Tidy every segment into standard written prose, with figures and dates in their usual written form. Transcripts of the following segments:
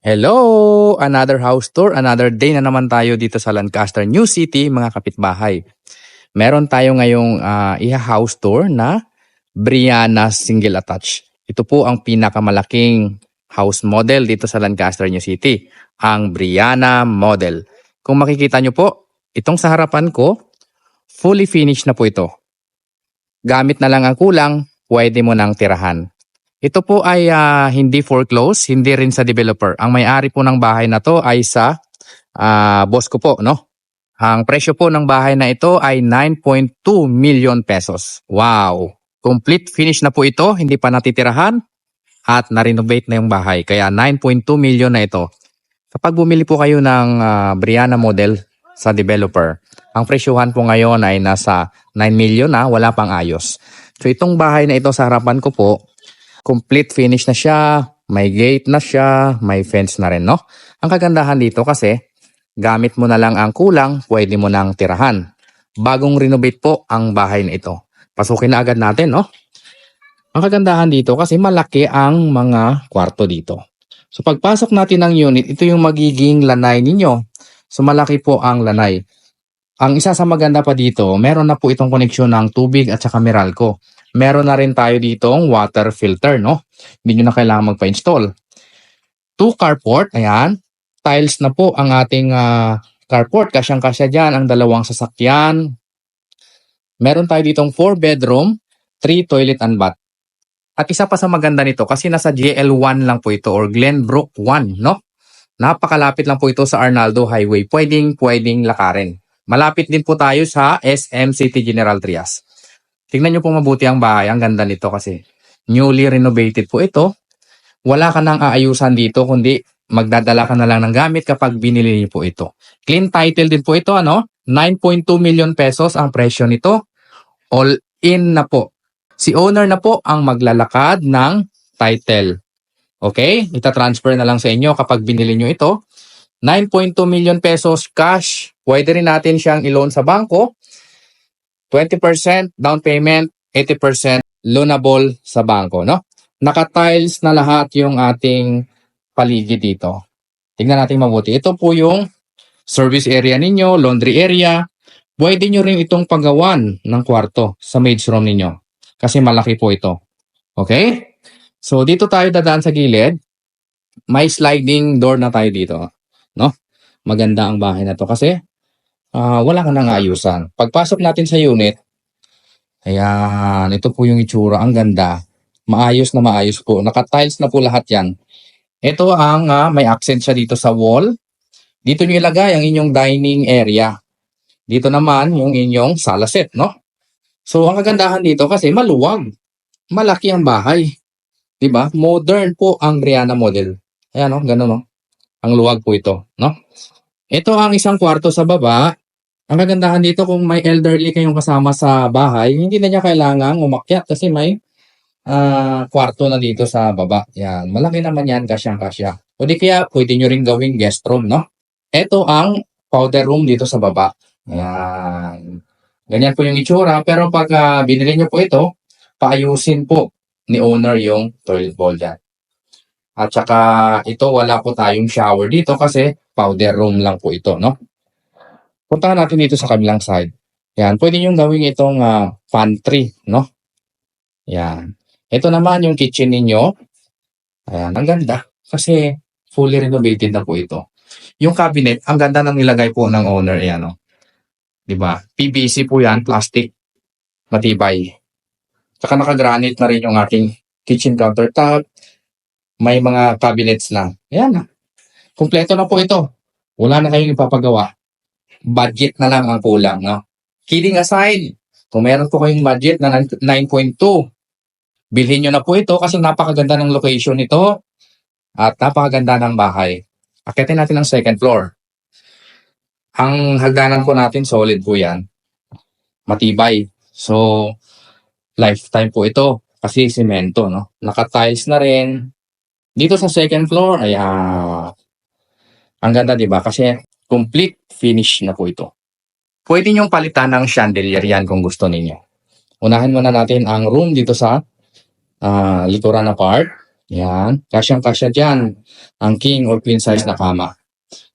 Hello! Another house tour, another day na naman tayo dito sa Lancaster, New City, mga kapitbahay. Meron tayo ngayong house tour na Briana Single Attach. Ito po ang pinakamalaking house model dito sa Lancaster, New City, ang Briana model. Kung makikita nyo po, itong sa harapan ko, fully finished na po ito. Gamit na lang ang kulang, pwede mo nang tirahan. Ito po ay hindi foreclosed, hindi rin sa developer. Ang may-ari po ng bahay na to ay sa boss ko po, no? Ang presyo po ng bahay na ito ay 9.2 million pesos. Wow! Complete finish na po ito, hindi pa natitirahan at na-renovate na yung bahay. Kaya 9.2 million na ito. Kapag bumili po kayo ng Briana model sa developer, ang presyuhan po ngayon ay nasa 9 million na, wala pang ayos. So itong bahay na ito sa harapan ko po, complete finish na siya, may gate na siya, may fence na rin, no? Ang kagandahan dito kasi, gamit mo na lang ang kulang, pwede mo nang tirahan. Bagong renovate po ang bahay na ito. Pasukin na agad natin, no? Ang kagandahan dito kasi malaki ang mga kwarto dito. So pagpasok natin ng unit, ito yung magiging lanay ninyo. So malaki po ang lanay. Ang isa sa maganda pa dito, meron na po itong koneksyon ng tubig at saka Meralco. Meron na rin tayo ditong water filter, no? Hindi nyo na kailangan magpa-install. 2 carport, ayan. Tiles na po ang ating carport. Kasyang-kasya dyan ang dalawang sasakyan. Meron tayo ditong 4 bedroom, 3 toilet and bath. At isa pa sa maganda nito, kasi nasa GL1 lang po ito or Glenbrook 1, no? Napakalapit lang po ito sa Arnaldo Highway. Pwedeng lakarin. Malapit din po tayo sa SM City General Trias. Tingnan nyo po mabuti ang bahay. Ang ganda nito kasi newly renovated po ito. Wala ka nang aayusan dito kundi magdadala ka na lang ng gamit kapag binili niyo po ito. Clean title din po ito, ano? 9.2 million pesos ang presyo nito. All in na po. Si owner na po ang maglalakad ng title. Okay? Ita-transfer na lang sa inyo kapag binili nyo ito. 9.2 million pesos cash. Pwede rin natin siyang i-loan sa bangko. 20% down payment, 80% loanable sa bangko, no? Naka-tiles na lahat yung ating paligid dito. Tingnan natin mabuti. Ito po yung service area ninyo, laundry area. Pwede nyo rin itong paggawan ng kwarto sa maid's room ninyo. Kasi malaki po ito. Okay? So, dito tayo dadaan sa gilid. May sliding door na tayo dito, no? Maganda ang bahay na to kasi wala ka nang ayusan. Pagpasok natin sa unit, ayan, ito po yung itsura. Ang ganda. Maayos na maayos po. Naka-tiles na po lahat yan. Ito ang may accent siya dito sa wall. Dito nyo ilagay ang inyong dining area. Dito naman yung inyong sala set, no? So, ang kagandahan dito kasi maluwag. Malaki ang bahay. Diba? Modern po ang Briana model. Ayan, no? Ganun, no? Ang luwag po ito, no? Ito ang isang kwarto sa baba. Ang kagandahan dito kung may elderly kayong kasama sa bahay, hindi na niya kailangang umakyat kasi may kwarto na dito sa baba. Yan, malaki naman yan, kasyang-kasya. O di kaya pwede nyo rin gawing guest room, no? Ito ang powder room dito sa baba. Yan. Ganyan po yung itsura. Pero pag binili nyo po ito, paayusin po ni owner yung toilet bowl dyan. At saka ito wala po tayong shower dito kasi powder room lang po ito, no? Puntahan natin dito sa kabilang side. Yan, pwede nyo gawin itong pantry, no? Yan. Ito naman yung kitchen ninyo. Ayan, ang ganda. Kasi fully renovated na po ito. Yung cabinet, ang ganda ng nilagay po ng owner. Ayan, no? Diba? PVC po yan, plastic. Matibay. Saka naka-granite na rin yung ating kitchen countertop. May mga cabinets na. Ayan na. Kompleto na po ito. Wala na kayong ipapagawa. Budget na lang ang kulang, no? Kidding aside, kung meron po kayong budget na 9.2, bilhin nyo na po ito kasi napakaganda ng location nito at napakaganda ng bahay. Akitin natin ang second floor. Ang hagdanan po natin, solid po yan. Matibay. So, lifetime po ito kasi semento, no? Naka-tiles na rin. Dito sa second floor, ayan. Ang ganda, di ba? Kasi complete finish na po ito. Pwede nyong palitan ng chandelier yan kung gusto ninyo. Unahin muna natin ang room dito sa likuran na part. Yan. Kasyang-kasya dyan ang king or queen size na kama.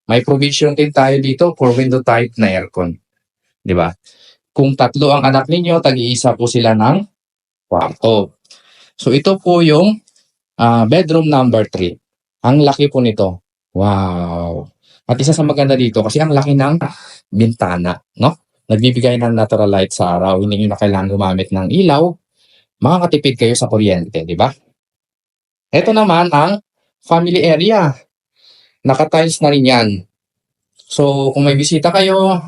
May provision din tayo dito for window type na aircon. Di ba? Kung tatlo ang anak ninyo, tag-iisa po sila ng kwarto. So ito po yung bedroom number 3. Ang laki po nito. Wow. At isa sa maganda dito kasi ang laki ng bintana, no? Nagbibigay ng natural light sa araw. Hindi nyo na kailangan gumamit ng ilaw. Makakatipid kayo sa kuryente, di ba? Ito naman ang family area. Naka-tiles na rin yan. So, kung may bisita kayo,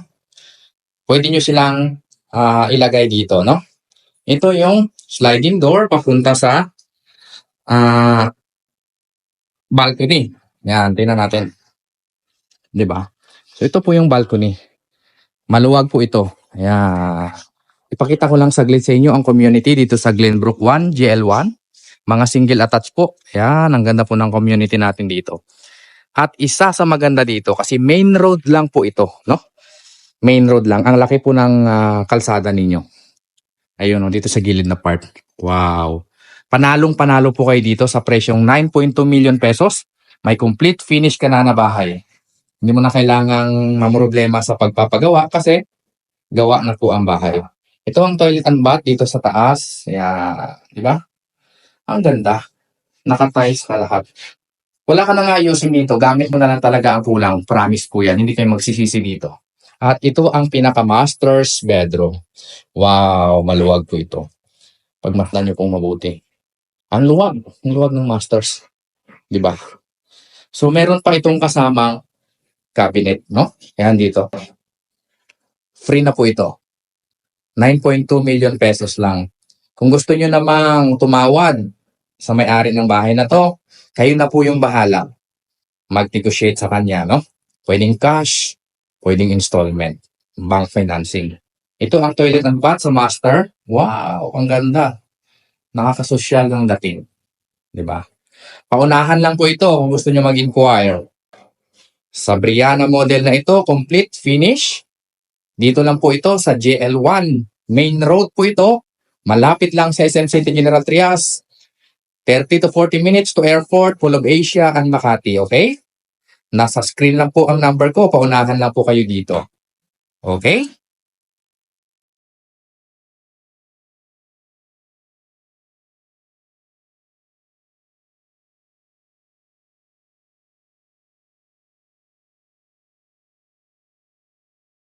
pwede nyo silang ilagay dito, no? Ito yung sliding door papunta sa balcony. Yan, tingnan natin. 'Di ba? So ito po yung balcony. Maluwag po ito. Ayan. Ipakita ko lang saglit sa inyo ang community dito sa Glenbrook 1, GL1. Mga single attached po. Ayan, ang ganda po ng community natin dito. At isa sa maganda dito kasi main road lang po ito, no? Main road lang. Ang laki po ng kalsada ninyo. Ayun, no, dito sa gilid na part. Wow. Panalong-panalo po kayo dito sa presyong 9.2 million pesos. May complete finish ka na bahay. Hindi mo na kailangang mamroblema sa pagpapagawa kasi gawa na po ang bahay. Ito ang toilet and bath dito sa taas. Yeah, di ba? Ang ganda. Naka-tiles ka lahat. Wala ka na nga ayusin dito. Gamit mo na lang talaga ang kulang. Promise po yan. Hindi kayo magsisisi dito. At ito ang pinaka-master's bedroom. Wow, maluwag po ito. Pagmatnan nyo pong mabuti. Ang luwag ng masters. Di ba? So, meron pa itong kasamang cabinet, no? Ayan dito. Free na po ito. 9.2 million pesos lang. Kung gusto nyo namang tumawad sa may-ari ng bahay na to, kayo na po yung bahala. Mag-negotiate sa kanya, no? Pwedeng cash, pwedeng installment, bank financing. Ito ang toilet and bath sa master. Wow, ang ganda. Nakakasosyal ng dating. Diba? Paunahan lang po ito kung gusto nyo mag-inquire. Sa Briana model na ito, complete finish. Dito lang po ito sa JL1. Main road po ito. Malapit lang sa SM City General Trias. 30 to 40 minutes to airport, Mall of Asia and Makati, okay? Nasa screen lang po ang number ko. Paunahan lang po kayo dito. Okay?